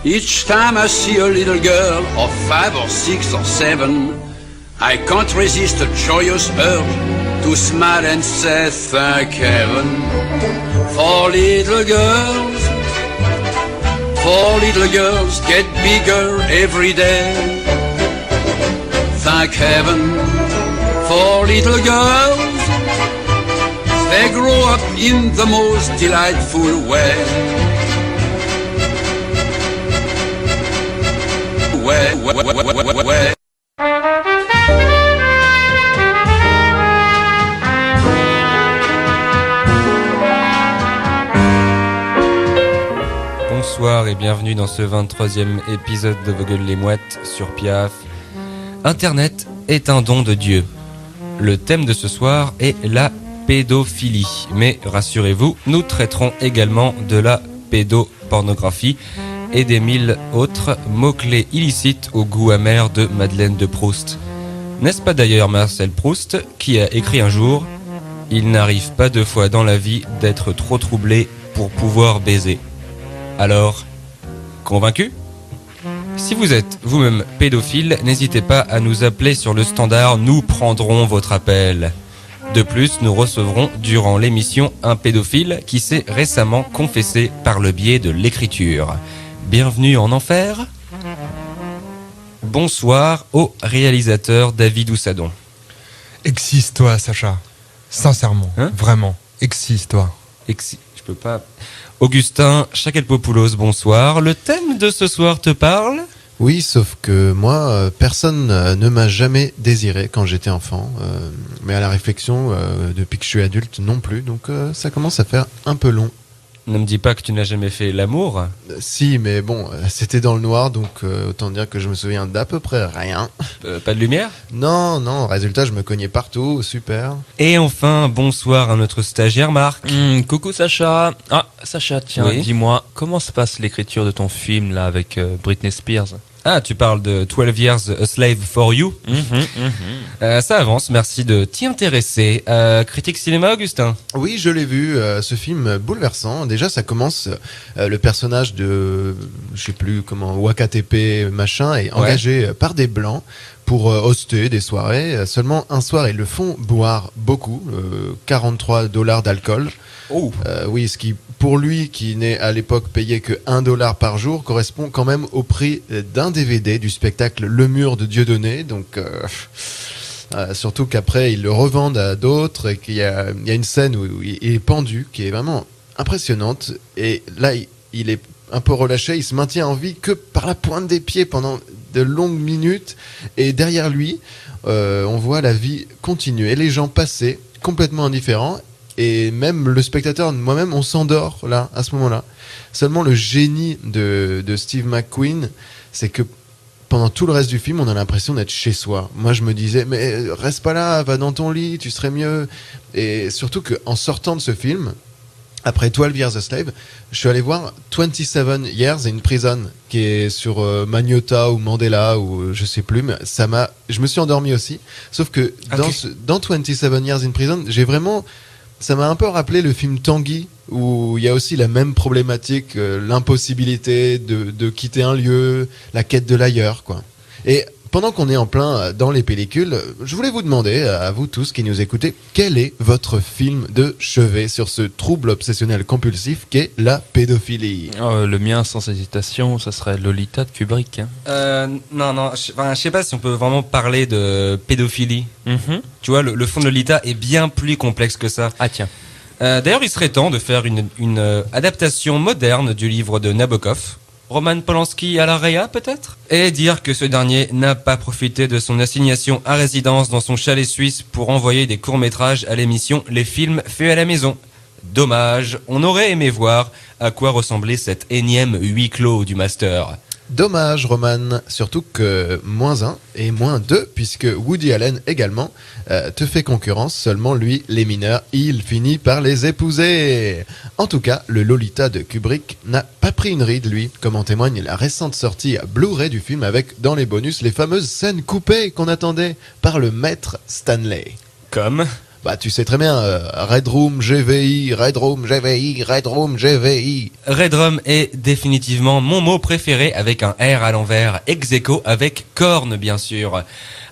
Each time I see a little girl of 5 or 6 or 7, I can't resist a joyous urge to smile and say thank heaven. For little girls get bigger every day. Thank heaven for little girls, they grow up in the most delightful way. Way. Bonsoir et bienvenue dans ce 23e épisode de Vogel les Mouettes sur Piaf. Internet est un don de Dieu. Le thème de ce soir est la pédophilie. Mais rassurez-vous, nous traiterons également de la pédopornographie et des 1000 autres mots-clés illicites au goût amer de Madeleine de Proust. N'est-ce pas d'ailleurs Marcel Proust qui a écrit un jour « Il n'arrive pas 2 fois dans la vie d'être trop troublé pour pouvoir baiser ». Alors, convaincu ? Si vous êtes vous-même pédophile, n'hésitez pas à nous appeler sur le standard, nous prendrons votre appel. De plus, nous recevrons durant l'émission un pédophile qui s'est récemment confessé par le biais de l'écriture. Bienvenue en enfer. Bonsoir au réalisateur David Oussadon. Excise-toi, Sacha. Sincèrement, vraiment, excise-toi. Je peux pas... Augustin Chakelpopoulos, bonsoir. Le thème de ce soir te parle ? Oui, sauf que moi, personne ne m'a jamais désiré quand j'étais enfant. Mais à la réflexion, depuis que je suis adulte, non plus. Donc ça commence à faire un peu long. Ne me dis pas que tu n'as jamais fait l'amour. Si, mais bon, c'était dans le noir, donc autant dire que je me souviens d'à peu près rien. Pas de lumière ? Non, résultat, je me cognais partout, super. Et enfin, bonsoir à notre stagiaire Marc. Coucou Sacha. Ah, Sacha, tiens, oui. Dis-moi, comment se passe l'écriture de ton film là avec Britney Spears ? Ah, tu parles de 12 Years a Slave for You. Ça avance, merci de t'y intéresser. Critique cinéma, Augustin ? Oui, je l'ai vu, ce film bouleversant. Déjà, ça commence, le personnage de, je sais plus comment, Wakatepe machin, est engagé par des blancs pour hoster des soirées. Seulement un soir, ils le font boire beaucoup, $43 d'alcool. Oh. Oui, ce qui, pour lui, qui n'est à l'époque payé que $1 par jour, correspond quand même au prix d'un DVD du spectacle Le Mur de Dieudonné. Donc, surtout qu'après, ils le revendent à d'autres et qu'il y a une scène où il est pendu, qui est vraiment impressionnante. Et là, il est un peu relâché, il se maintient en vie que par la pointe des pieds pendant de longues minutes. Et derrière lui, on voit la vie continuer. Et les gens passer complètement indifférents. Et même le spectateur, moi-même, on s'endort là, à ce moment-là. Seulement le génie de Steve McQueen, c'est que pendant tout le reste du film, on a l'impression d'être chez soi. Moi, je me disais, mais reste pas là, va dans ton lit, tu serais mieux. Et surtout qu'en sortant de ce film, après 12 Years a Slave, je suis allé voir 27 Years in Prison, qui est sur Magnota ou Mandela, ou je sais plus, mais je me suis endormi aussi. Sauf que dans 27 Years in Prison, ça m'a un peu rappelé le film Tanguy, où il y a aussi la même problématique, l'impossibilité de quitter un lieu, la quête de l'ailleurs, quoi. Et pendant qu'on est en plein dans les pellicules, je voulais vous demander, à vous tous qui nous écoutez, quel est votre film de chevet sur ce trouble obsessionnel compulsif qu'est la pédophilie ? Le mien, sans hésitation, ça serait Lolita de Kubrick. Non, je sais pas si on peut vraiment parler de pédophilie. Tu vois, le fond de Lolita est bien plus complexe que ça. Ah tiens. D'ailleurs, il serait temps de faire une adaptation moderne du livre de Nabokov. Roman Polanski à la Réa, peut-être ? Et dire que ce dernier n'a pas profité de son assignation à résidence dans son chalet suisse pour envoyer des courts-métrages à l'émission Les films faits à la maison. Dommage, on aurait aimé voir à quoi ressemblait cet énième huis clos du master. Dommage, Roman, surtout que -1 et -2, puisque Woody Allen également te fait concurrence, seulement lui, les mineurs, il finit par les épouser. En tout cas, le Lolita de Kubrick n'a pas pris une ride, lui, comme en témoigne la récente sortie à Blu-ray du film avec, dans les bonus, les fameuses scènes coupées qu'on attendait par le maître Stanley. Comme Bah tu sais très bien, Red Room GVI, Red Room GVI, Red Room GVI. Redrum est définitivement mon mot préféré avec un R à l'envers, ex aequo avec corne bien sûr.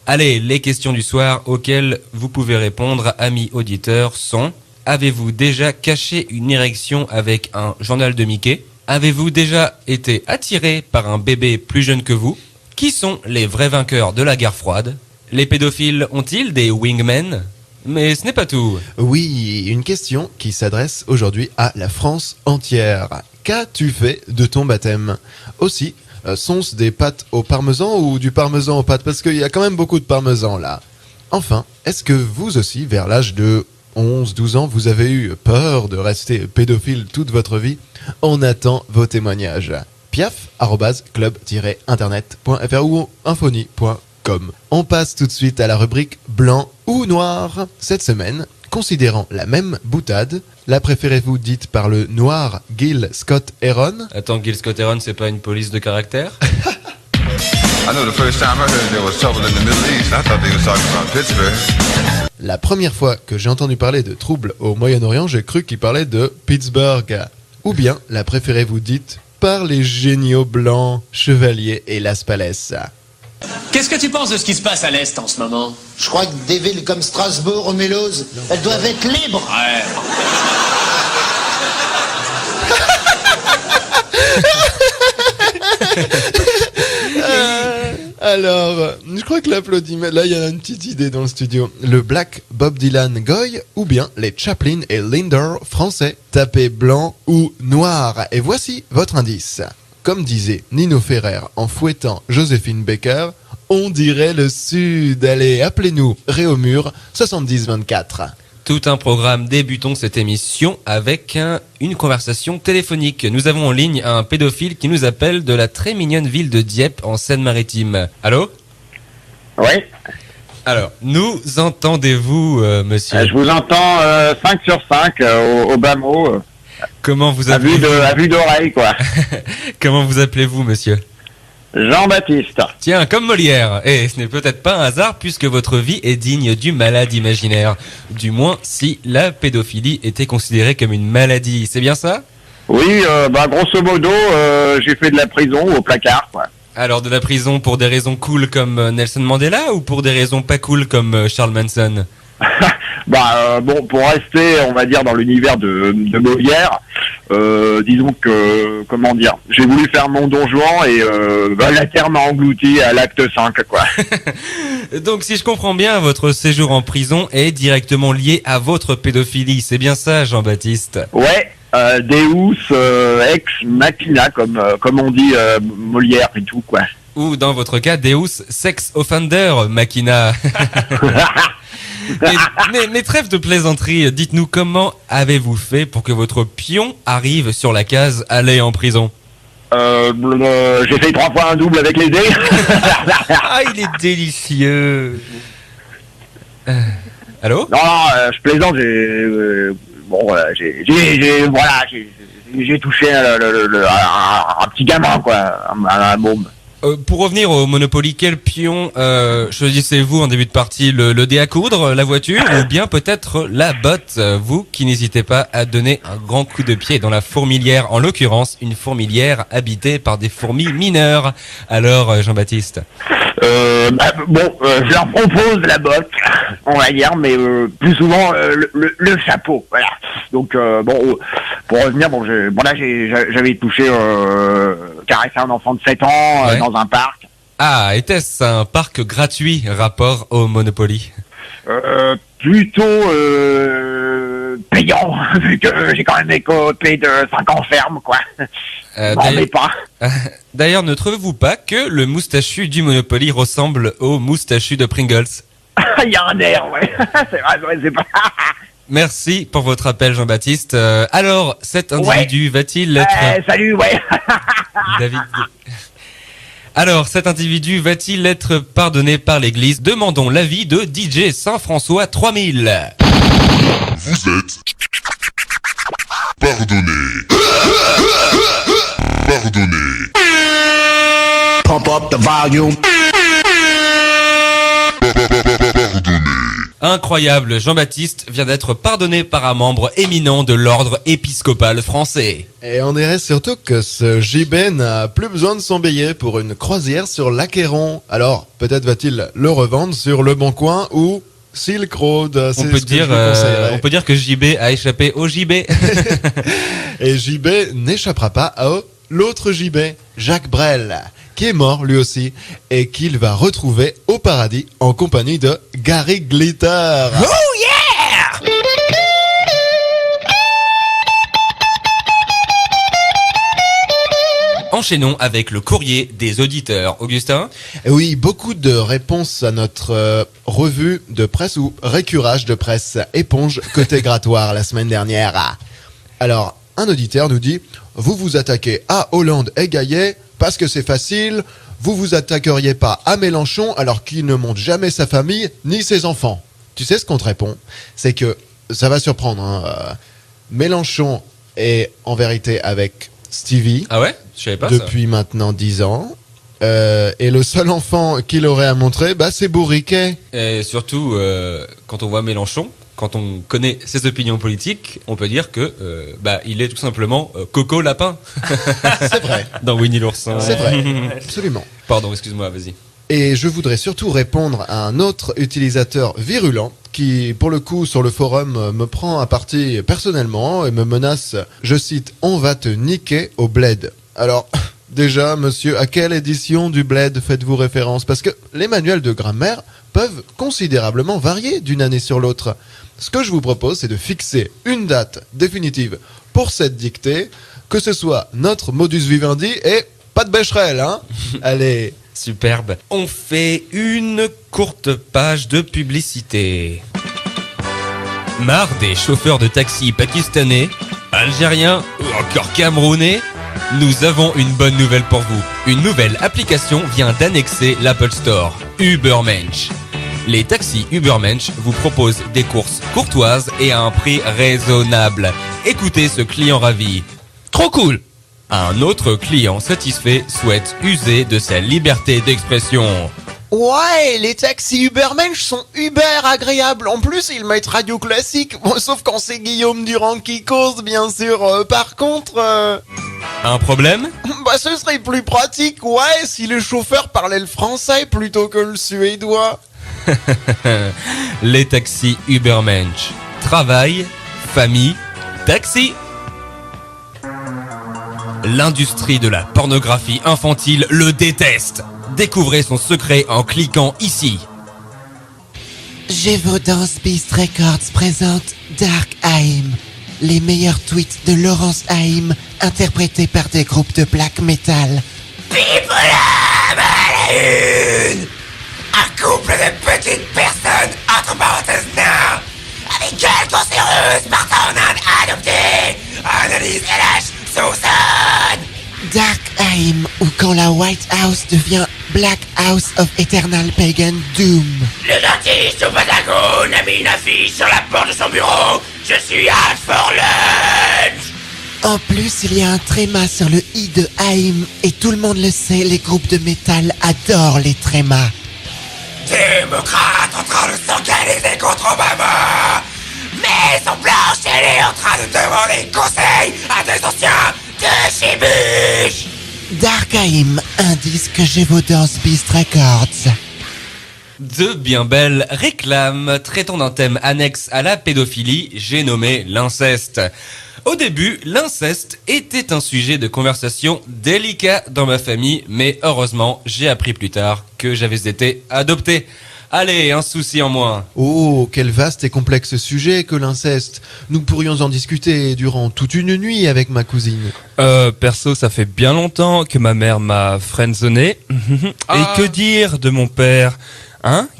Allez, les questions du soir auxquelles vous pouvez répondre, amis auditeurs, sont: avez-vous déjà caché une érection avec un journal de Mickey? Avez-vous déjà été attiré par un bébé plus jeune que vous? Qui sont les vrais vainqueurs de la guerre froide? Les pédophiles ont-ils des wingmen? Mais ce n'est pas tout. Oui, une question qui s'adresse aujourd'hui à la France entière. Qu'as-tu fait de ton baptême? Aussi, sont-ce des pâtes au parmesan ou du parmesan aux pâtes? Parce qu'il y a quand même beaucoup de parmesan là. Enfin, est-ce que vous aussi, vers l'âge de 11-12 ans, vous avez eu peur de rester pédophile toute votre vie? On attend vos témoignages. piaf@club-internet.fr ou infony.com. On passe tout de suite à la rubrique blanc ou noir. Cette semaine, considérant la même boutade, la préférez-vous dite par le noir Gil Scott Heron? Attends, Gil Scott Heron, c'est pas une police de caractère? I know the first time I heard there was trouble in the Middle East, I thought they were talking about Pittsburgh. La première fois que j'ai entendu parler de troubles au Moyen-Orient, j'ai cru qu'il parlait de Pittsburgh. Ou bien, la préférez-vous dite par les géniaux blancs, Chevalier et Las Palais. Qu'est-ce que tu penses de ce qui se passe à l'Est en ce moment? Je crois que des villes comme Strasbourg ou Mulhouse, elles doivent être libres. Ouais. Alors, je crois que l'applaudissement... Là, il y a une petite idée dans le studio. Le Black Bob Dylan Goy ou bien les Chaplin et Linder français. Tapez blanc ou noir. Et voici votre indice. Comme disait Nino Ferrer en fouettant Joséphine Baker, on dirait le Sud. Allez, appelez-nous. Réaumur 7024. Tout un programme. Débutons cette émission avec une conversation téléphonique. Nous avons en ligne un pédophile qui nous appelle de la très mignonne ville de Dieppe en Seine-Maritime. Allô? Oui. Alors, nous entendez-vous, monsieur? Je vous entends 5 sur 5 au bas mot. Comment vous À appelez-vous? vue d'oreille, quoi. Comment vous appelez-vous, monsieur? Jean-Baptiste. Tiens, comme Molière. Et ce n'est peut-être pas un hasard puisque votre vie est digne du malade imaginaire. Du moins, si la pédophilie était considérée comme une maladie. C'est bien ça? Oui, grosso modo, j'ai fait de la prison au placard, quoi. Alors, de la prison pour des raisons cool comme Nelson Mandela ou pour des raisons pas cool comme Charles Manson? Pour rester, on va dire, dans l'univers de Molière, disons que, comment dire, j'ai voulu faire mon Don Juan et la terre m'a englouti à l'acte 5, quoi. Donc, si je comprends bien, votre séjour en prison est directement lié à votre pédophilie. C'est bien ça, Jean-Baptiste? Ouais, Deus ex machina, comme on dit Molière et tout, quoi. Ou, dans votre cas, Deus sex offender machina. Mais trêve de plaisanterie, dites-nous comment avez-vous fait pour que votre pion arrive sur la case aller en prison? J'ai fait 3 fois un double avec les dés. Ah, il est délicieux. Allô? Non, je plaisante, j'ai touché un petit gamin, quoi, un môme. Pour revenir au Monopoly, quel pion choisissez-vous en début de partie? Le dé à coudre, la voiture ou bien peut-être la botte? Vous qui n'hésitez pas à donner un grand coup de pied dans la fourmilière, en l'occurrence une fourmilière habitée par des fourmis mineures. Alors Jean-Baptiste? Je leur propose la botte, on va dire, mais plus souvent le chapeau, voilà. Donc pour revenir, j'avais touché caresser un enfant de 7 ans dans un parc. Ah, était-ce un parc gratuit rapport au Monopoly? Plutôt payant, vu que j'ai quand même écopé de 5 ans ferme, quoi. D'ailleurs, ne trouvez-vous pas que le moustachu du Monopoly ressemble au moustachu de Pringles? Il y a un air, ouais. C'est vrai, c'est pas... Merci pour votre appel, Jean-Baptiste. Alors, cet individu va-t-il être... salut, ouais. David... Alors, cet individu va-t-il être pardonné par l'Église? Demandons l'avis de DJ Saint-François 3000. Vous êtes pardonné. Pardonné. Pump up the volume. Pardonné. Incroyable, Jean-Baptiste vient d'être pardonné par un membre éminent de l'ordre épiscopal français. Et on dirait surtout que ce JB n'a plus besoin de son billet pour une croisière sur l'Achéron. Alors, peut-être va-t-il le revendre sur Le Bon Coin ou Silk Road. On peut dire que JB a échappé au JB. Et JB n'échappera pas à l'autre JB, Jacques Brel, qui est mort lui aussi, et qu'il va retrouver au paradis en compagnie de Gary Glitter. Oh yeah! Enchaînons avec le courrier des auditeurs. Augustin ? Oui, beaucoup de réponses à notre revue de presse ou récurage de presse éponge côté grattoir la semaine dernière. Alors, un auditeur nous dit « Vous vous attaquez à Hollande et Gaillet parce que c'est facile, vous vous attaqueriez pas à Mélenchon alors qu'il ne montre jamais sa famille ni ses enfants. » Tu sais ce qu'on te répond ? C'est que, ça va surprendre, hein, Mélenchon est en vérité avec Stevie. Ah ouais ? Je savais pas depuis maintenant 10 ans. Et le seul enfant qu'il aurait à montrer, c'est Bourriquet. Et surtout, quand on voit Mélenchon, quand on connaît ses opinions politiques, on peut dire que il est tout simplement Coco Lapin. C'est vrai. Dans Winnie l'ourson. C'est vrai, absolument. Pardon, excuse-moi, vas-y. Et je voudrais surtout répondre à un autre utilisateur virulent qui, pour le coup, sur le forum, me prend à partie personnellement et me menace, je cite, « On va te niquer au bled ». Alors, déjà, monsieur, à quelle édition du bled faites-vous référence ? Parce que les manuels de grammaire peuvent considérablement varier d'une année sur l'autre. Ce que je vous propose, c'est de fixer une date définitive pour cette dictée, que ce soit notre modus vivendi et pas de Becherel, hein. Allez. Superbe. On fait une courte page de publicité. Marre des chauffeurs de taxi pakistanais, algériens ou encore camerounais ? Nous avons une bonne nouvelle pour vous. Une nouvelle application vient d'annexer l'Apple Store, Ubermensch. Les taxis Ubermensch vous proposent des courses courtoises et à un prix raisonnable. Écoutez ce client ravi. Trop cool! Un autre client satisfait souhaite user de sa liberté d'expression. Ouais, les taxis Ubermensch sont hyper agréables. En plus, ils mettent radio classique. Bon, sauf quand c'est Guillaume Durand qui cause, bien sûr. Par contre... Un problème ? Ce serait plus pratique, ouais, si le chauffeur parlait le français plutôt que le suédois. Les taxis Ubermensch. Travail, famille, taxi. L'industrie de la pornographie infantile le déteste. Découvrez son secret en cliquant ici. Gévaudan Beast Records présente Dark Haim, les meilleurs tweets de Laurence Haim, interprétés par des groupes de black metal. People à la une! Un couple de petites personnes, entre parenthèses nains, avec quelques cancéreuses partant en Inde adoptées, analyse LH Susan. Dark Haim, ou quand la White House devient Black House of Eternal Pagan Doom. Le dentiste au Patagone a mis une affiche sur la porte de son bureau. Je suis out for lunch. En plus, il y a un tréma sur le i de Haim, et tout le monde le sait, les groupes de métal adorent les trémas. Démocrate en train de s'organiser contre Obama. Maison Blanche, elle est en train de demander conseil à des anciens de chez Bush. Dark Haim, un disque Gévaudan Beast Records. De bien belles réclames traitant d'un thème annexe à la pédophilie, j'ai nommé l'inceste. Au début, l'inceste était un sujet de conversation délicat dans ma famille, mais heureusement, j'ai appris plus tard que j'avais été adopté. Allez, un souci en moins. Oh, quel vaste et complexe sujet que l'inceste. Nous pourrions en discuter durant toute une nuit avec ma cousine. Perso, ça fait bien longtemps que ma mère m'a friendzoné. Et que dire de mon père,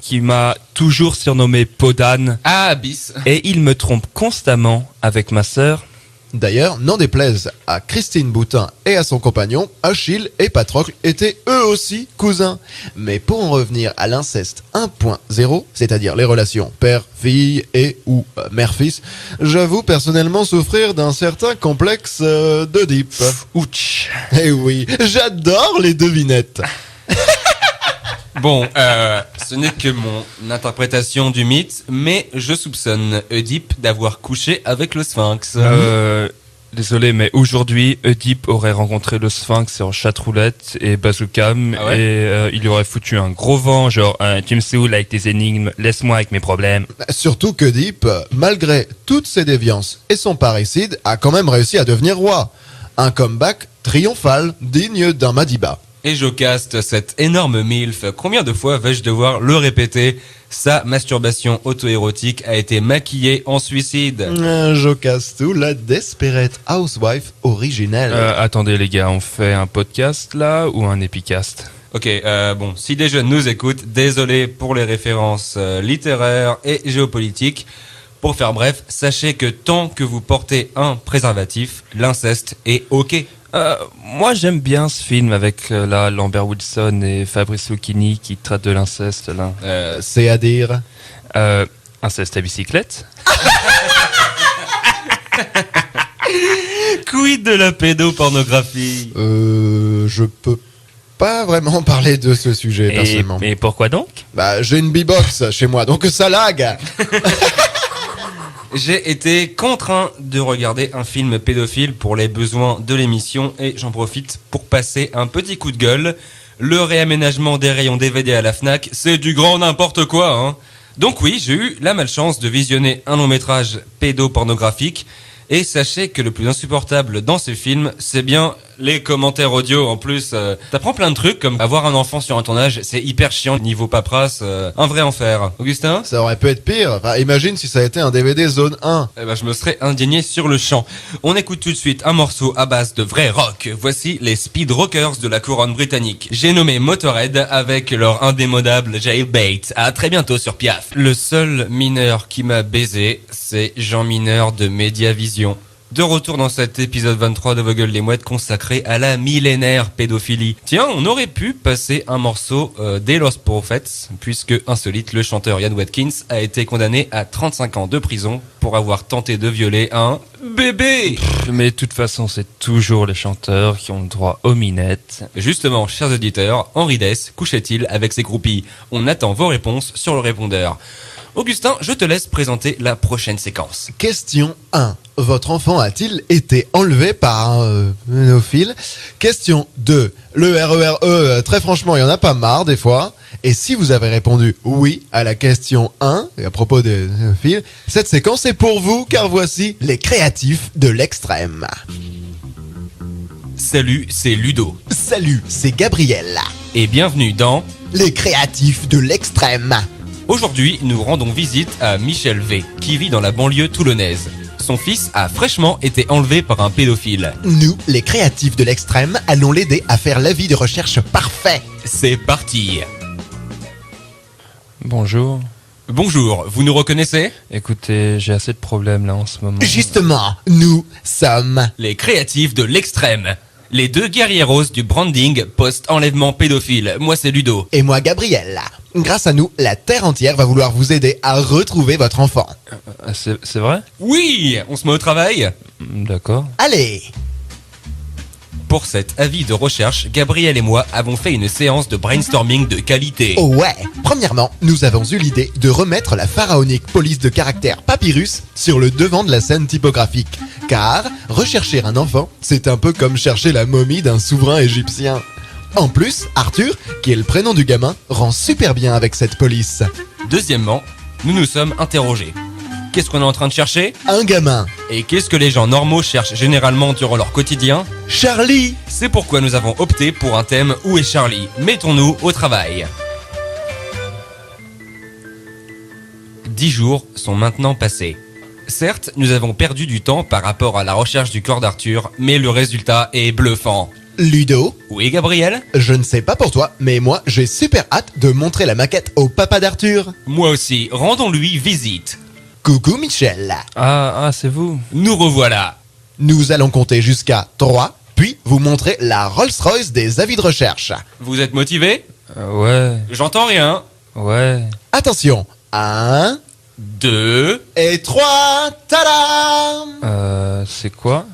qui m'a toujours surnommé Podane. Ah, bis. Et il me trompe constamment avec ma sœur. D'ailleurs, n'en déplaise à Christine Boutin et à son compagnon, Achille et Patrocle étaient eux aussi cousins. Mais pour en revenir à l'inceste 1.0, c'est-à-dire les relations père-fille et ou mère-fils, j'avoue personnellement souffrir d'un certain complexe d'Oedipe. Ouch. Eh oui, j'adore les devinettes. Bon, ce n'est que mon interprétation du mythe, mais je soupçonne Oedipe d'avoir couché avec le Sphinx. Désolé, mais aujourd'hui, Oedipe aurait rencontré le Sphinx en chatroulette et bazookam, Ah ouais et il lui aurait foutu un gros vent, genre tu me saoules avec tes énigmes, laisse-moi avec mes problèmes. Surtout que Deep, malgré toutes ses déviances et son parricide, a quand même réussi à devenir roi. Un comeback triomphal, digne d'un Madiba. Et Jocaste, cette énorme milf, combien de fois vais-je devoir le répéter? Sa masturbation auto-érotique a été maquillée en suicide. Jocaste, la Desperate Housewife originelle. Attendez les gars, on fait un podcast là ou un épicast? Ok, bon, si des jeunes nous écoutent, désolé pour les références littéraires et géopolitiques. Pour faire bref, sachez que tant que vous portez un préservatif, l'inceste est ok. Moi j'aime bien ce film avec Lambert Wilson et Fabrice Lucchini qui traitent de l'inceste là. C'est à dire inceste à bicyclette. Quid de la pédopornographie? Je peux pas vraiment parler de ce sujet personnellement. Mais pourquoi donc? Bah j'ai une B-box chez moi, donc ça lag. J'ai été contraint de regarder un film pédophile pour les besoins de l'émission et j'en profite pour passer un petit coup de gueule. Le réaménagement des rayons DVD à la Fnac, c'est du grand n'importe quoi, hein. Donc oui, j'ai eu la malchance de visionner un long métrage pédopornographique et sachez que le plus insupportable dans ces films, c'est bien les commentaires audio. En plus, t'apprends plein de trucs comme avoir un enfant sur un tournage, c'est hyper chiant niveau paperasse, un vrai enfer. Augustin? Ça aurait pu être pire. Enfin, imagine si ça a été un DVD zone 1. Eh ben, je me serais indigné sur le champ. On écoute tout de suite un morceau à base de vrai rock. Voici les Speed Rockers de la couronne britannique. J'ai nommé Motorhead avec leur indémodable Jailbait. À très bientôt sur Piaf. Le seul mineur qui m'a baisé, c'est Jean Mineur de Mediavision. De retour dans cet épisode 23 de Vos gueules les mouettes consacré à la millénaire pédophilie. Tiens, on aurait pu passer un morceau des Lost Prophets, puisque insolite, le chanteur Ian Watkins a été condamné à 35 ans de prison pour avoir tenté de violer un bébé. Mais de toute façon, c'est toujours les chanteurs qui ont le droit aux minettes. Justement, chers auditeurs, Henri Dess couchait-il avec ses groupies? On attend vos réponses sur le répondeur. Augustin, je te laisse présenter la prochaine séquence. Question 1. Votre enfant a-t-il été enlevé par un pédophile? Question 2. Le RERE, très franchement, il y en a pas marre des fois. Et si vous avez répondu oui à la question 1, et à propos des pédophiles, cette séquence est pour vous, car voici les créatifs de l'extrême. Salut, c'est Ludo. Salut, c'est Gabriel. Et bienvenue dans Les créatifs de l'extrême. Aujourd'hui, nous rendons visite à Michel V, qui vit dans la banlieue toulonnaise. Son fils a fraîchement été enlevé par un pédophile. Nous, les créatifs de l'extrême, allons l'aider à faire l'avis de recherche parfait. C'est parti. Bonjour. Bonjour, vous nous reconnaissez? Écoutez, j'ai assez de problèmes là en ce moment. Justement, nous sommes les créatifs de l'extrême. Les deux guerrieros du branding post-enlèvement pédophile. Moi, c'est Ludo. Et moi, Gabriel. Grâce à nous, la Terre entière va vouloir vous aider à retrouver votre enfant. C'est vrai? Oui, on se met au travail? D'accord. Allez! Pour cet avis de recherche, Gabriel et moi avons fait une séance de brainstorming de qualité. Oh ouais! Premièrement, nous avons eu l'idée de remettre la pharaonique police de caractère papyrus sur le devant de la scène typographique. Car, rechercher un enfant, c'est un peu comme chercher la momie d'un souverain égyptien. En plus, Arthur, qui est le prénom du gamin, rend super bien avec cette police. Deuxièmement, nous nous sommes interrogés. Qu'est-ce qu'on est en train de chercher? Un gamin. Et qu'est-ce que les gens normaux cherchent généralement durant leur quotidien? Charlie. C'est pourquoi nous avons opté pour un thème Où est Charlie? Mettons-nous au travail. 10 jours sont maintenant passés. Certes, nous avons perdu du temps par rapport à la recherche du corps d'Arthur, mais le résultat est bluffant. Ludo? Oui, Gabriel? Je ne sais pas pour toi, mais moi, j'ai super hâte de montrer la maquette au papa d'Arthur. Moi aussi, rendons-lui visite. Coucou Michel. Ah, c'est vous. Nous revoilà. Nous allons compter jusqu'à 3, puis vous montrer la Rolls-Royce des avis de recherche. Vous êtes motivé? Ouais. J'entends rien. Ouais. Attention, 1, 2 et 3, tada! C'est quoi?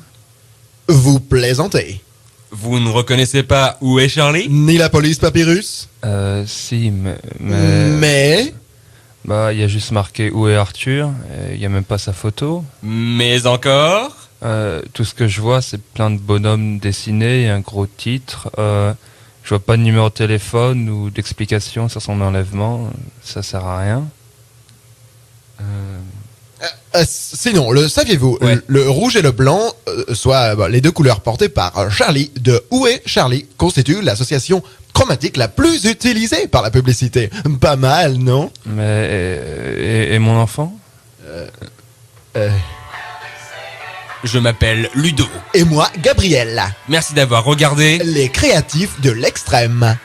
Vous plaisantez. Vous ne reconnaissez pas Où est Charlie ? Ni la police, Papyrus ? Si, mais... Mais... Bah, il y a juste marqué Où est Arthur ? Il y a même pas sa photo. Mais encore ? Tout ce que je vois, c'est plein de bonhommes dessinés et un gros titre. Je vois pas de numéro de téléphone ou d'explication sur son enlèvement. Ça sert à rien. Sinon, le saviez-vous, Ouais. le rouge et le blanc, soit les deux couleurs portées par Charlie de Où est Charlie, constituent l'association chromatique la plus utilisée par la publicité. Pas mal, non ? Mais... Et mon enfant ? Je m'appelle Ludo. Et moi, Gabriel. Merci d'avoir regardé Les créatifs de l'extrême.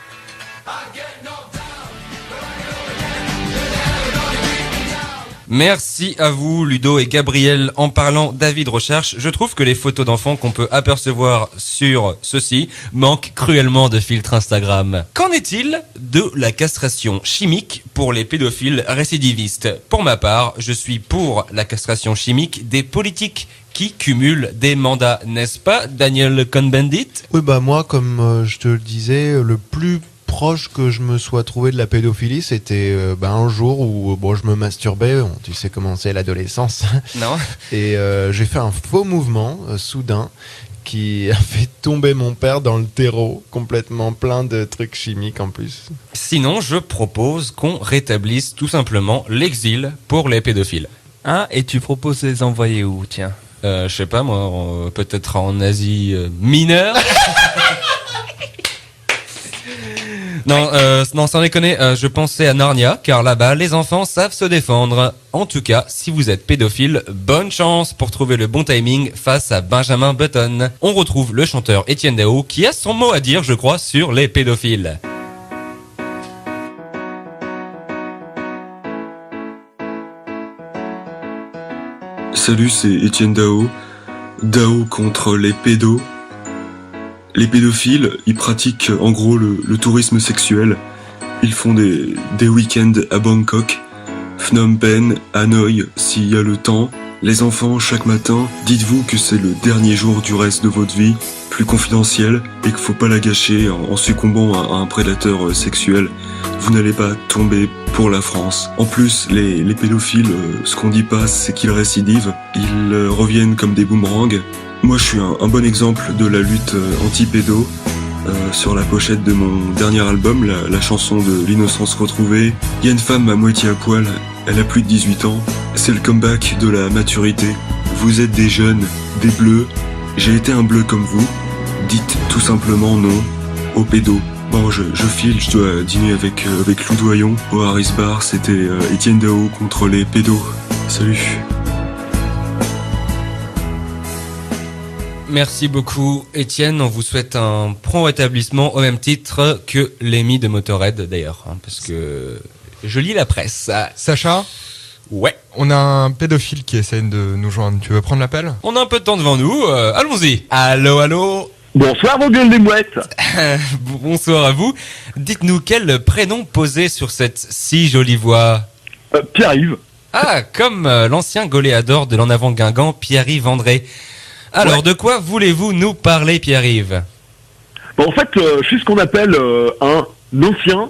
Merci à vous, Ludo et Gabriel. En parlant d'avis de recherche, je trouve que les photos d'enfants qu'on peut apercevoir sur ceci manquent cruellement de filtre Instagram. Qu'en est-il de la castration chimique pour les pédophiles récidivistes ? Pour ma part, je suis pour la castration chimique des politiques qui cumulent des mandats, n'est-ce pas, Daniel Cohn-Bendit ? Oui, bah moi, comme je te le disais, le plus proche que je me sois trouvé de la pédophilie, c'était un jour où je me masturbais, tu sais comment c'est l'adolescence, Non. et j'ai fait un faux mouvement soudain qui a fait tomber mon père dans le terreau, complètement plein de trucs chimiques en plus. Sinon, je propose qu'on rétablisse tout simplement l'exil pour les pédophiles. Hein ? Et tu proposes de les envoyer où, tiens ? Je sais pas moi, peut-être en Asie mineure. Non, sans déconner, je pensais à Narnia, car là-bas, les enfants savent se défendre. En tout cas, si vous êtes pédophile, bonne chance pour trouver le bon timing face à Benjamin Button. On retrouve le chanteur Etienne Dao, qui a son mot à dire, je crois, sur les pédophiles. Salut, c'est Etienne Dao. Dao contre les pédos. Les pédophiles, ils pratiquent en gros le tourisme sexuel. Ils font des week-ends à Bangkok, Phnom Penh, Hanoï, s'il y a le temps. Les enfants, chaque matin, dites-vous que c'est le dernier jour du reste de votre vie, plus confidentiel, et qu'il faut pas la gâcher en succombant à un prédateur sexuel. Vous n'allez pas tomber pour la France. En plus, les pédophiles, ce qu'on dit pas, c'est qu'ils récidivent. Ils reviennent comme des boomerangs. Moi, je suis un bon exemple de la lutte anti-pédo. Sur la pochette de mon dernier album, la chanson de l'innocence retrouvée, il y a une femme à moitié à poil, elle a plus de 18 ans. C'est le comeback de la maturité. Vous êtes des jeunes, des bleus. J'ai été un bleu comme vous. Dites tout simplement non aux pédos. Bon, je file, je dois dîner avec Loudoyon au Harris Bar. C'était Etienne Dao contre les pédos. Salut. Merci beaucoup, Étienne. On vous souhaite un prompt rétablissement au même titre que Lémi de Motorhead, d'ailleurs, parce que je lis la presse. Sacha ? Ouais. On a un pédophile qui essaie de nous joindre. Tu veux prendre l'appel ? On a un peu de temps devant nous. Allons-y. Allô, allô. Bonsoir, vos gueules des mouettes. Bonsoir à vous. Dites-nous quel prénom poser sur cette si jolie voix. Pierre-Yves. Ah, comme l'ancien goléador de l'en avant Guingamp, Pierre-Yves André. Alors, Ouais. de quoi voulez-vous nous parler, Pierre-Yves ? Bon, en fait, je suis ce qu'on appelle un ancien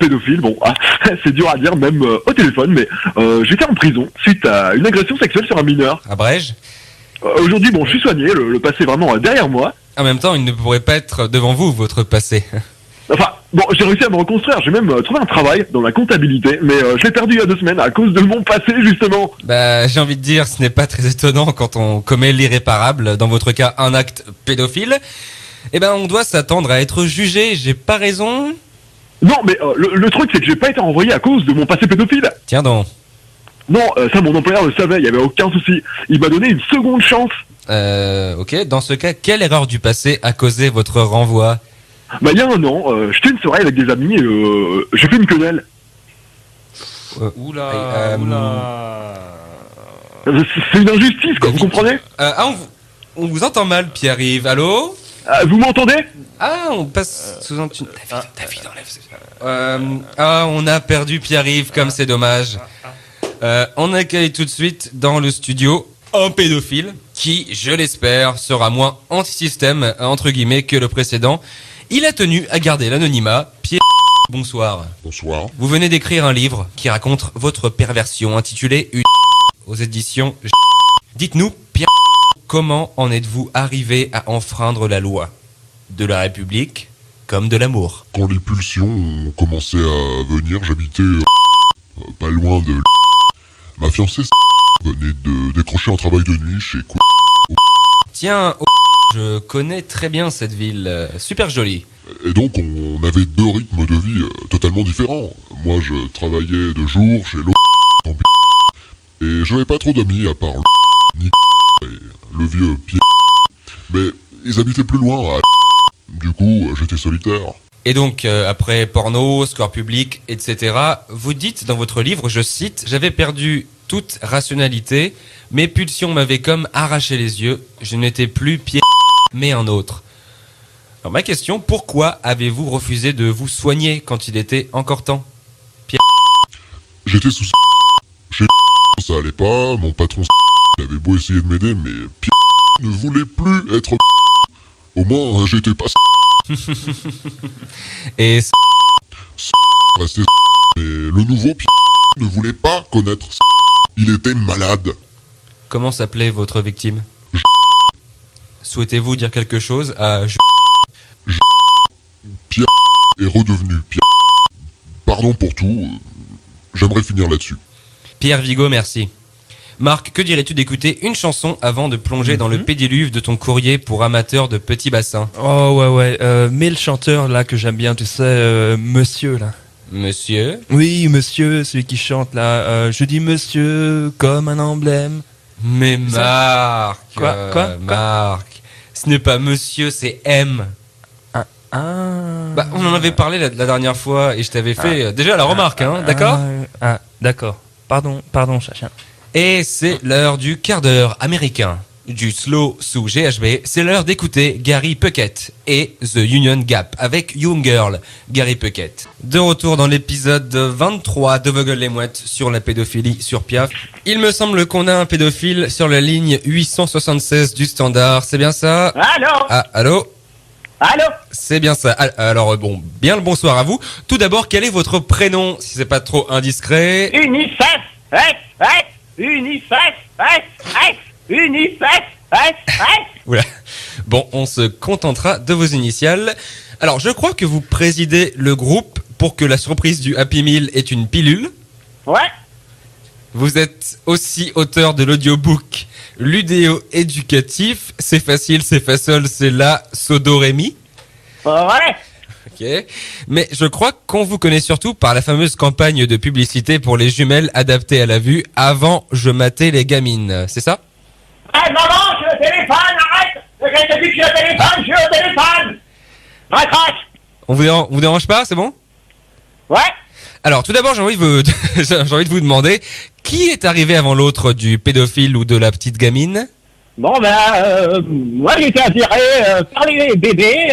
pédophile. Bon, c'est dur à dire même au téléphone, mais j'étais en prison suite à une agression sexuelle sur un mineur. À Brège ? Aujourd'hui, bon, je suis soigné, le passé est vraiment derrière moi. En même temps, il ne pourrait pas être devant vous, votre passé. Enfin, bon, j'ai réussi à me reconstruire, j'ai même trouvé un travail dans la comptabilité, mais je l'ai perdu il y a 2 semaines à cause de mon passé, justement. Bah, j'ai envie de dire, ce n'est pas très étonnant quand on commet l'irréparable, dans votre cas, un acte pédophile. Eh ben, on doit s'attendre à être jugé, j'ai pas raison ? Non, mais le truc, c'est que j'ai pas été renvoyé à cause de mon passé pédophile. Tiens donc. Non, ça, mon employeur le savait, il y avait aucun souci. Il m'a donné une seconde chance. Ok, dans ce cas, quelle erreur du passé a causé votre renvoi ? Bah, il y a 1 an, j'étais une soirée avec des amis et j'ai fait une quenelle. Oula. C'est une injustice, quoi, vous comprenez? On vous entend mal, Pierre-Yves. Allô? Vous m'entendez? Ah, on passe sous un... David, enlève... on a perdu Pierre-Yves, comme c'est dommage. On accueille tout de suite dans le studio un pédophile. qui, je l'espère, sera moins anti-système, entre guillemets, que le précédent. Il a tenu à garder l'anonymat. Pierre, bonsoir. Bonsoir. Vous venez d'écrire un livre qui raconte votre perversion, intitulé Une aux éditions. Dites-nous, Pierre, comment en êtes-vous arrivé à enfreindre la loi de la République comme de l'amour? Quand les pulsions ont commencé à venir, j'habitais pas loin de... Ma fiancée venait de décrocher un travail de nuit chez... Tiens, je connais très bien cette ville, super jolie. Et donc on avait deux rythmes de vie totalement différents. Moi je travaillais de jour chez l'autre et je n'avais pas trop d'amis à part ni et le vieux Pierre. Mais ils habitaient plus loin, du coup j'étais solitaire. Et donc, après porno, score public, etc., vous dites dans votre livre, je cite, « J'avais perdu toute rationalité, mes pulsions m'avaient comme arraché les yeux, je n'étais plus Pierre, mais un autre. » Alors ma question, pourquoi avez-vous refusé de vous soigner quand il était encore temps, Pierre? J'étais sous chez ça allait pas, mon patron avait beau essayer de m'aider, mais Pierre ne voulait plus être au moins j'étais pas et restait mais le nouveau Pierre ne voulait pas connaître il était malade. Comment s'appelait votre victime? Souhaitez-vous dire quelque chose à Pierre est redevenu Pierre. Pardon pour tout, j'aimerais finir là-dessus. Pierre Vigo, merci. Marc, que dirais-tu d'écouter une chanson avant de plonger dans le pédiluve de ton courrier pour amateurs de petits bassins? Oh ouais, mais le chanteur là que j'aime bien, tu sais, monsieur là. Monsieur? Oui, monsieur, celui qui chante là, je dis monsieur comme un emblème. Mais Marc, Quoi Marc, ce n'est pas monsieur, c'est M. Bah, on en avait parlé la dernière fois et je t'avais fait déjà la remarque, hein, d'accord? D'accord. Pardon, chacun. Et c'est l'heure du quart d'heure américain. Du slow sous GHB, c'est l'heure d'écouter Gary Puckett et The Union Gap avec Young Girl, Gary Puckett. De retour dans l'épisode 23 de Vogel les Mouettes sur la pédophilie sur Piaf. Il me semble qu'on a un pédophile sur la ligne 876 du standard, c'est bien ça? Allô? Ah, allô? Allô? C'est bien ça. Alors bon, bien le bonsoir à vous. Tout d'abord, quel est votre prénom, si c'est pas trop indiscret? UNICEF, UNICEF, UNICEF, Oula. Bon, on se contentera de vos initiales. Alors, je crois que vous présidez le groupe pour que la surprise du Happy Meal est une pilule. Ouais. Vous êtes aussi auteur de l'audiobook Ludéo éducatif. C'est facile, c'est facile, c'est la Sodorémie. Ouais. Ok. Mais je crois qu'on vous connaît surtout par la fameuse campagne de publicité pour les jumelles adaptées à la vue avant je matais les gamines. C'est ça? Hey, maman, je suis au téléphone, arrête! Je te dis que je suis au téléphone, Raccroche! On vous dérange pas, c'est bon? Ouais. Alors, tout d'abord, j'ai envie de vous demander, qui est arrivé avant l'autre, du pédophile ou de la petite gamine? Bon, moi j'ai été attiré par les bébés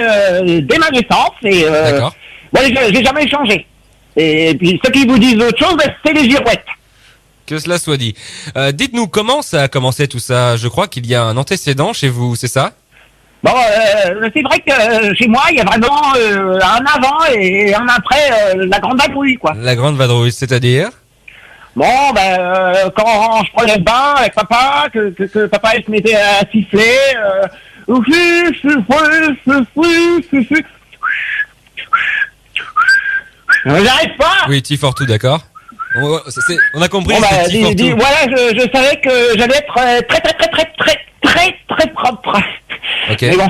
dès ma naissance et D'accord. Bon, j'ai jamais changé. Et puis ceux qui vous disent autre chose, c'est les girouettes. Que cela soit dit. Dites-nous comment ça a commencé tout ça. Je crois qu'il y a un antécédent chez vous, c'est ça? Bon, c'est vrai que chez moi, il y a vraiment un avant et un après la grande vadrouille, quoi. La grande vadrouille, c'est-à-dire? Bon, quand je prenais le bain avec papa, que papa il se mettait à siffler, j'arrive pas. Oui, T42, d'accord. On a compris. Bon, c'est T42. voilà, je savais que j'allais être très propre. Ok. Mais bon,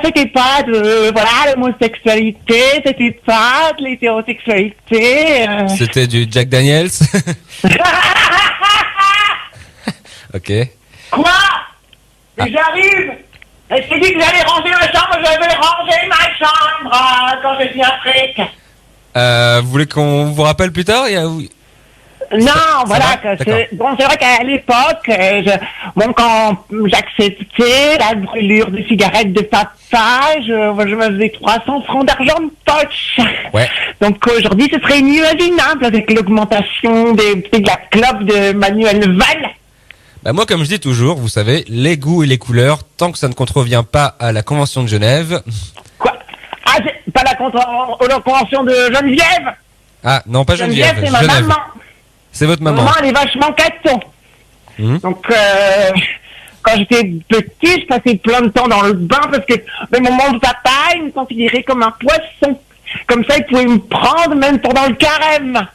c'était pas de l'homosexualité, c'était pas de l'hétérosexualité. C'était du Jack Daniels. Ok. Quoi? Mais j'arrive. Je t'ai dit que j'allais ranger ma chambre, je vais ranger ma chambre quand je suis Afrique. Vous voulez qu'on vous rappelle plus tard? Non, voilà, c'est vrai qu'à l'époque, quand j'acceptais la brûlure de cigarettes de papa, je me faisais 300 francs d'argent de poche. Ouais. Donc aujourd'hui, ce serait inimaginable avec l'augmentation de la clope de Manuel Valls. Bah moi, comme je dis toujours, vous savez, les goûts et les couleurs, tant que ça ne contrevient pas à la Convention de Genève... Quoi? Ah, c'est pas la convention de Geneviève? Ah, non, pas Geneviève, c'est ma Genève. maman. C'est votre maman. Maman, elle est vachement caton. Donc, quand j'étais petit, je passais plein de temps dans le bain parce que le moment de papa, il me considérait comme un poisson. Comme ça, il pouvait me prendre même pendant le carême.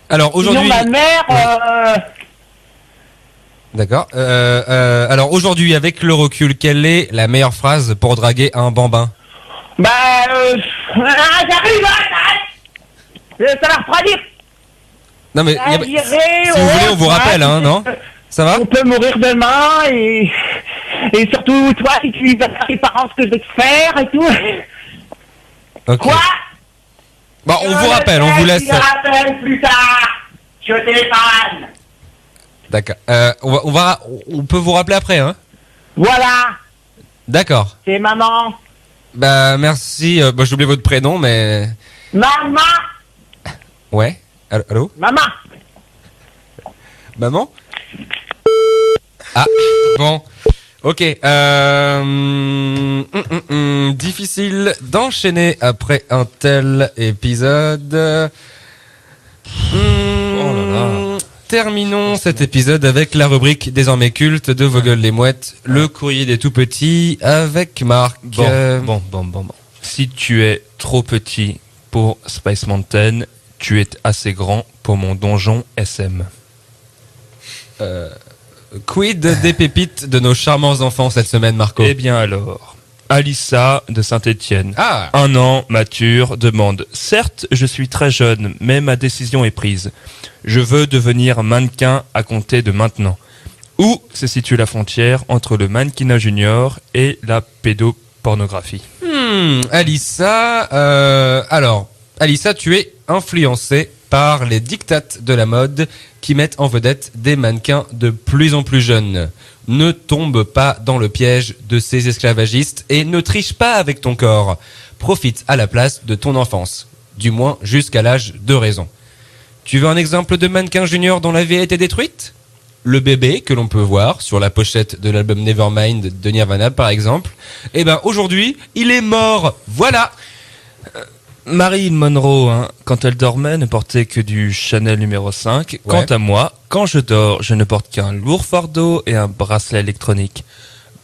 Alors aujourd'hui... Sinon, ma mère... D'accord. Alors aujourd'hui, avec le recul, quelle est la meilleure phrase pour draguer un bambin? Bah, j'arrive, ça va refroidir. Non mais Ça dirait, si vous voulez, on vous rappelle, hein, non? Ça va? On peut mourir demain et surtout toi, si tu vas faire tes parents ce que je vais te faire et tout. Ok. Quoi? Bon, on vous rappelle, on vous laisse. Je te rappelle plus tard. Je téléphone. D'accord. On peut vous rappeler après, hein? Voilà. D'accord. C'est maman. Bah merci. J'ai oublié votre prénom, mais. Maman. Ouais. Allô? Maman. Maman? Ah, bon. Ok. Difficile d'enchaîner après un tel épisode. Oh là là. Terminons cet épisode avec la rubrique désormais culte de Vos gueules les mouettes, le courrier des tout petits avec Marc. Bon. Si tu es trop petit pour Space Mountain, tu es assez grand pour mon donjon SM. Quid des pépites de nos charmants enfants cette semaine, Marco? Eh bien alors, Alissa de Saint-Étienne, 1 an, mature, demande « Certes, je suis très jeune, mais ma décision est prise. Je veux devenir mannequin à compter de maintenant. » Où se situe la frontière entre le mannequinat junior et la pédopornographie? Alissa, Alissa, tu es influencée par les dictates de la mode qui mettent en vedette des mannequins de plus en plus jeunes. Ne tombe pas dans le piège de ces esclavagistes et ne triche pas avec ton corps. Profite à la place de ton enfance, du moins jusqu'à l'âge de raison. Tu veux un exemple de mannequin junior dont la vie a été détruite? Le bébé que l'on peut voir sur la pochette de l'album Nevermind de Nirvana par exemple. Eh ben aujourd'hui, il est mort. Voilà. Marilyn Monroe, quand elle dormait, ne portait que du Chanel numéro 5. Ouais. Quant à moi, quand je dors, je ne porte qu'un lourd fardeau et un bracelet électronique.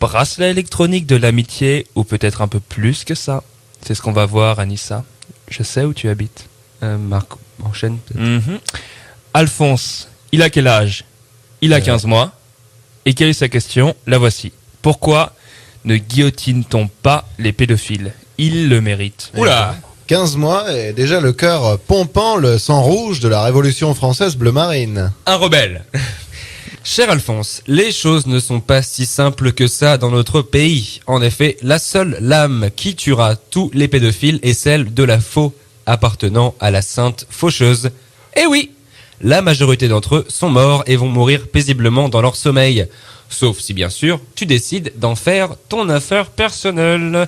Bracelet électronique de l'amitié, ou peut-être un peu plus que ça. C'est ce qu'on va voir, Anissa. Je sais où tu habites. Marc, enchaîne peut-être. Alphonse, il a quel âge? Il a 15 mois. Et quelle est sa question? La voici. Pourquoi ne guillotine-t-on pas les pédophiles? Ils le méritent. Oula! 15 mois et déjà le cœur pompant le sang rouge de la Révolution française bleu marine. Un rebelle. Cher Alphonse, les choses ne sont pas si simples que ça dans notre pays. En effet, la seule lame qui tuera tous les pédophiles est celle de la faux appartenant à la sainte faucheuse. Eh oui, la majorité d'entre eux sont morts et vont mourir paisiblement dans leur sommeil. Sauf si bien sûr, tu décides d'en faire ton affaire personnelle.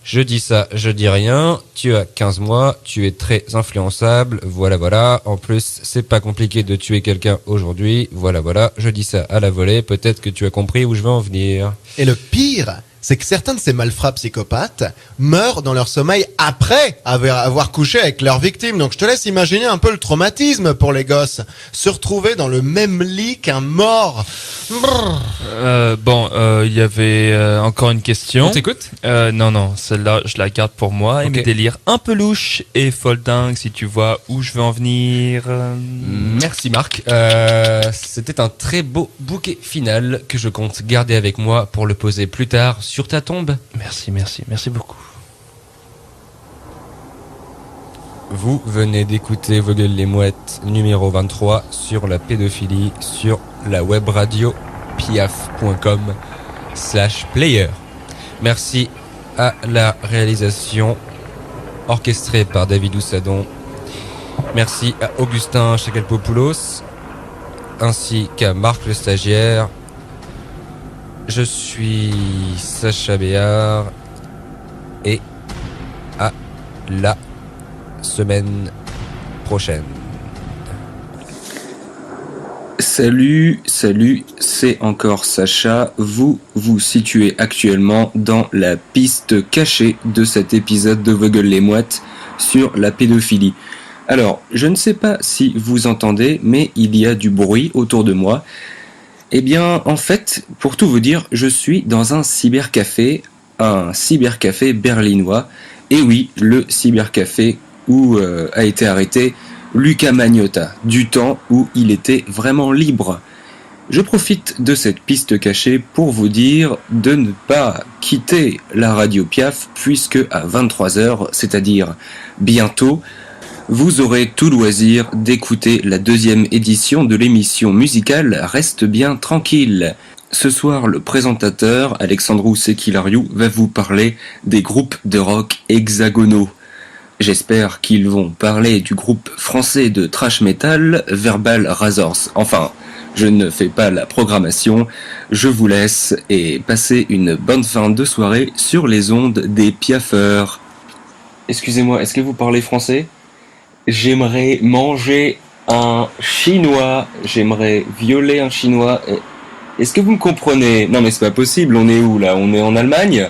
Je dis ça, je dis rien. Tu as 15 mois, tu es très influençable. Voilà. En plus, c'est pas compliqué de tuer quelqu'un aujourd'hui. Voilà. Je dis ça à la volée. Peut-être que tu as compris où je veux en venir. Et le pire, c'est que certains de ces malfrats psychopathes meurent dans leur sommeil après avoir couché avec leur victime. Donc je te laisse imaginer un peu le traumatisme pour les gosses. Se retrouver dans le même lit qu'un mort. Il y avait encore une question. On t'écoute? Non, celle-là, je la garde pour moi. Et Ok. mes délires un peu louches et folle dingue, si tu vois où je veux en venir. Merci Marc. C'était un très beau bouquet final que je compte garder avec moi pour le poser plus tard sur ta tombe. Merci beaucoup. Vous venez d'écouter Vos gueules les mouettes numéro 23 sur la pédophilie sur la web radio piaf.com/player. Merci à la réalisation orchestrée par David Oussadon. Merci à Augustin Chakalpopoulos ainsi qu'à Marc le stagiaire. Je suis Sacha Béard et à la semaine prochaine. Salut, c'est encore Sacha. Vous vous situez actuellement dans la piste cachée de cet épisode de Vogel les Mouettes sur la pédophilie. Alors, je ne sais pas si vous entendez, mais il y a du bruit autour de moi. Eh bien, en fait, pour tout vous dire, je suis dans un cybercafé berlinois. Et oui, le cybercafé où a été arrêté Luca Magnotta, du temps où il était vraiment libre. Je profite de cette piste cachée pour vous dire de ne pas quitter la radio Piaf, puisque à 23h, c'est-à-dire bientôt, vous aurez tout loisir d'écouter la 2e édition de l'émission musicale Reste bien tranquille. Ce soir, le présentateur, Alexandru Sekilariou, va vous parler des groupes de rock hexagonaux. J'espère qu'ils vont parler du groupe français de thrash metal Verbal Razors. Enfin, je ne fais pas la programmation, je vous laisse et passez une bonne fin de soirée sur les ondes des piaffeurs. Excusez-moi, est-ce que vous parlez français ? J'aimerais manger un chinois, j'aimerais violer un chinois. Est-ce que vous me comprenez ? Non mais c'est pas possible, on est où là ? On est en Allemagne ?